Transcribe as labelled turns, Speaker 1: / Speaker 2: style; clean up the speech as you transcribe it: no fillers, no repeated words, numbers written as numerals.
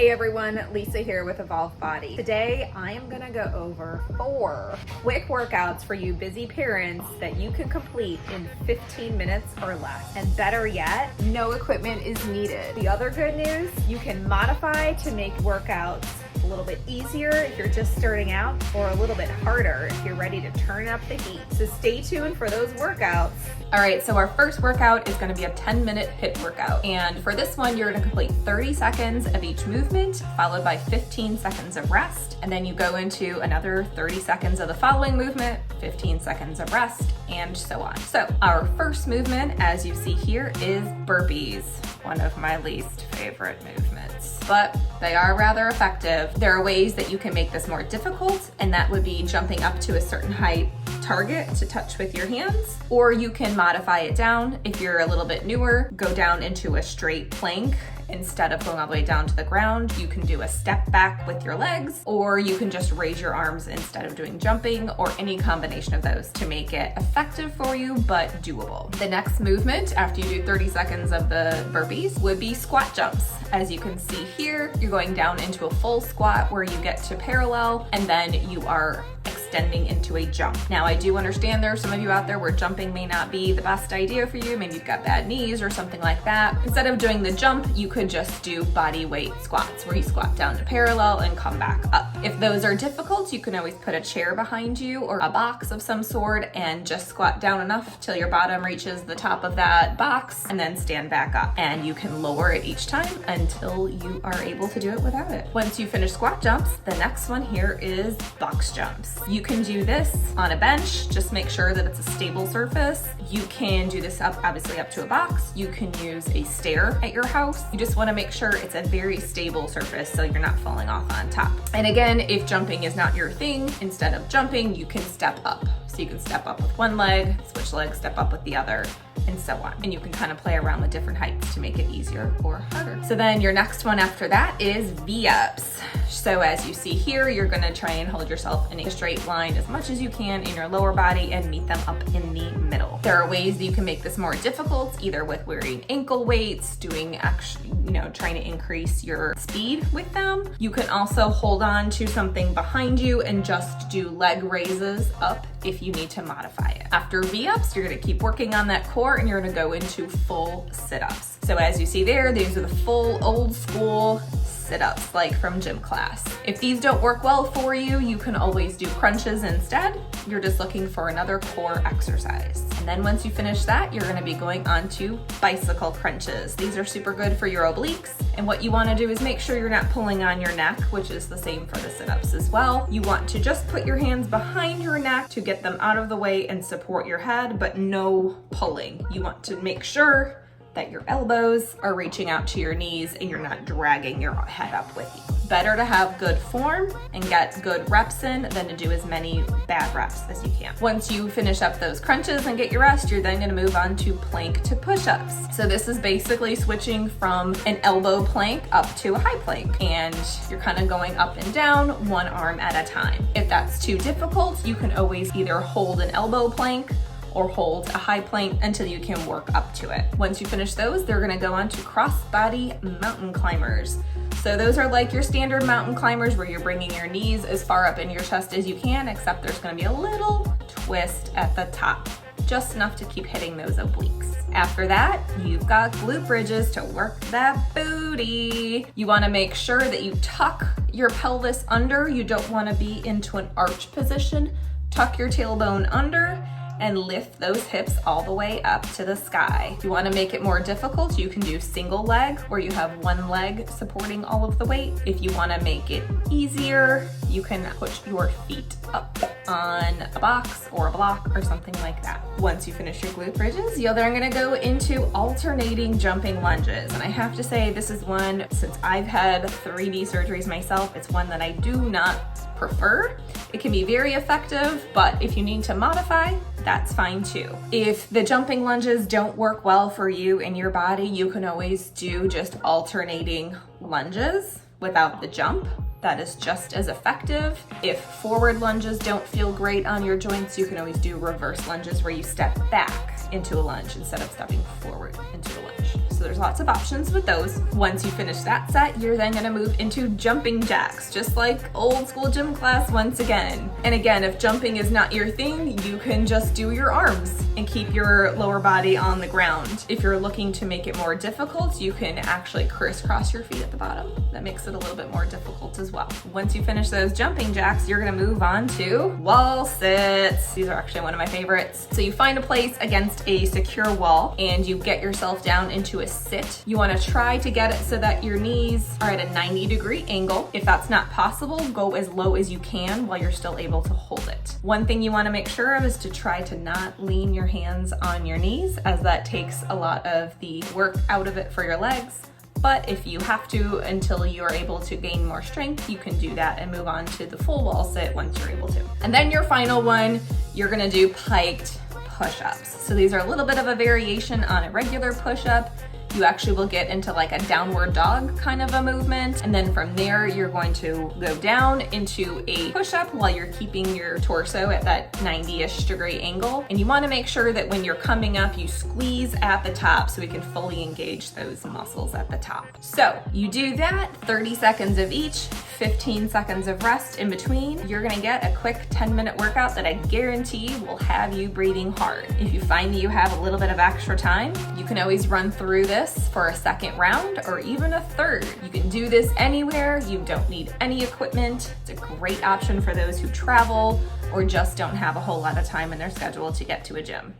Speaker 1: Hey everyone, Lisa here with Evolve Body. Today I am gonna go over 4 quick workouts for you busy parents that you can complete in 15 minutes or less. And better yet, no equipment is needed. The other good news, you can modify to make workouts a little bit easier if you're just starting out, or a little bit harder if you're ready to turn up the heat. So stay tuned for those workouts. All right, so our first workout is gonna be a 10-minute HIIT workout. And for this one, you're gonna complete 30 seconds of each movement, followed by 15 seconds of rest. And then you go into another 30 seconds of the following movement, 15 seconds of rest, and so on. So our first movement, as you see here, is burpees, one of my least favorite movements, but they are rather effective. There are ways that you can make this more difficult, and that would be jumping up to a certain height target to touch with your hands, or you can modify it down. If you're a little bit newer, go down into a straight plank. Instead of going all the way down to the ground, you can do a step back with your legs, or you can just raise your arms instead of doing jumping, or any combination of those to make it effective for you, but doable. The next movement, after you do 30 seconds of the burpees, would be squat jumps. As you can see here, you're going down into a full squat where you get to parallel, and then you are extending into a jump. Now, I do understand there are some of you out there where jumping may not be the best idea for you. Maybe you've got bad knees or something like that. Instead of doing the jump, you could just do body weight squats where you squat down to parallel and come back up. If those are difficult, you can always put a chair behind you or a box of some sort and just squat down enough till your bottom reaches the top of that box, and then stand back up. And you can lower it each time until you are able to do it without it. Once you finish squat jumps, the next one here is box jumps. You can do this on a bench, just make sure that it's a stable surface. You can do this obviously up to a box. You can use a stair at your house. You just want to make sure it's a very stable surface so you're not falling off on top. And again, if jumping is not your thing, instead of jumping, you can step up. So you can step up with one leg, switch legs, step up with the other, and so on. And you can kind of play around with different heights to make it easier or harder. So then your next one after that is V-ups. So as you see here, you're gonna try and hold yourself in a straight line as much as you can in your lower body and meet them up in the middle. There are ways that you can make this more difficult, either with wearing ankle weights, doing trying to increase your speed with them. You can also hold on to something behind you and just do leg raises up if you need to modify it. After V-ups, you're gonna keep working on that core and you're gonna go into full sit-ups. So as you see there, these are the full old school sit-ups like from gym class. If these don't work well for you, you can always do crunches instead. You're just looking for another core exercise. And then once you finish that, you're gonna be going on to bicycle crunches. These are super good for your obliques. And what you wanna do is make sure you're not pulling on your neck, which is the same for the sit-ups as well. You want to just put your hands behind your neck to get them out of the way and support your head, but no pulling. You want to make sure that your elbows are reaching out to your knees and you're not dragging your head up with you. Better to have good form and get good reps in than to do as many bad reps as you can. Once you finish up those crunches and get your rest, you're then gonna move on to plank to push-ups. So this is basically switching from an elbow plank up to a high plank, and you're kind of going up and down, one arm at a time. If that's too difficult, you can always either hold an elbow plank or hold a high plank until you can work up to it. Once you finish those, they're gonna go on to cross-body mountain climbers. So those are like your standard mountain climbers where you're bringing your knees as far up in your chest as you can, except there's gonna be a little twist at the top, just enough to keep hitting those obliques. After that, you've got glute bridges to work that booty. You wanna make sure that you tuck your pelvis under. You don't wanna be into an arch position. Tuck your tailbone under and lift those hips all the way up to the sky. If you wanna make it more difficult, you can do single leg where you have one leg supporting all of the weight. If you wanna make it easier, you can put your feet up on a box or a block or something like that. Once you finish your glute bridges, you're then gonna go into alternating jumping lunges. And I have to say, this is one, since I've had 3 knee surgeries myself, it's one that I do not prefer. It can be very effective, but if you need to modify, that's fine too. If the jumping lunges don't work well for you and your body, you can always do just alternating lunges without the jump. That is just as effective. If forward lunges don't feel great on your joints, you can always do reverse lunges where you step back into a lunge instead of stepping forward into a lunge.
Speaker 2: So there's lots of options with those. Once you finish that set, you're then gonna move into jumping jacks, just like old school gym class once again. And again, if jumping is not your thing, you can just do your arms and keep your lower body on the ground. If you're looking to make it more difficult, you can actually crisscross your feet at the bottom. That makes it a little bit more difficult as well. Once you finish those jumping jacks, you're gonna move on to wall sits. These are actually one of my favorites. So you find a place against a secure wall and you get yourself down into a sit. You wanna try to get it so that your knees are at a 90-degree angle. If that's not possible, go as low as you can while you're still able to hold it. One thing you wanna make sure of is to try to not lean your hands on your knees, as that takes a lot of the work out of it for your legs. But if you have to until you're able to gain more strength, you can do that and move on to the full wall sit once you're able to. And then your final one, you're gonna do piked push-ups. So these are a little bit of a variation on a regular push-up. You actually will get into like a downward dog kind of a movement. And then from there, you're going to go down into a push-up while you're keeping your torso at that 90-ish degree angle. And you wanna make sure that when you're coming up, you squeeze at the top so we can fully engage those muscles at the top. So you do that, 30 seconds of each, 15 seconds of rest in between. You're gonna get a quick 10-minute workout that I guarantee will have you breathing hard. If you find that you have a little bit of extra time, you can always run through this for a second round or even a third. You can do this anywhere. You don't need any equipment. It's a great option for those who travel or just don't have a whole lot of time in their schedule to get to a gym.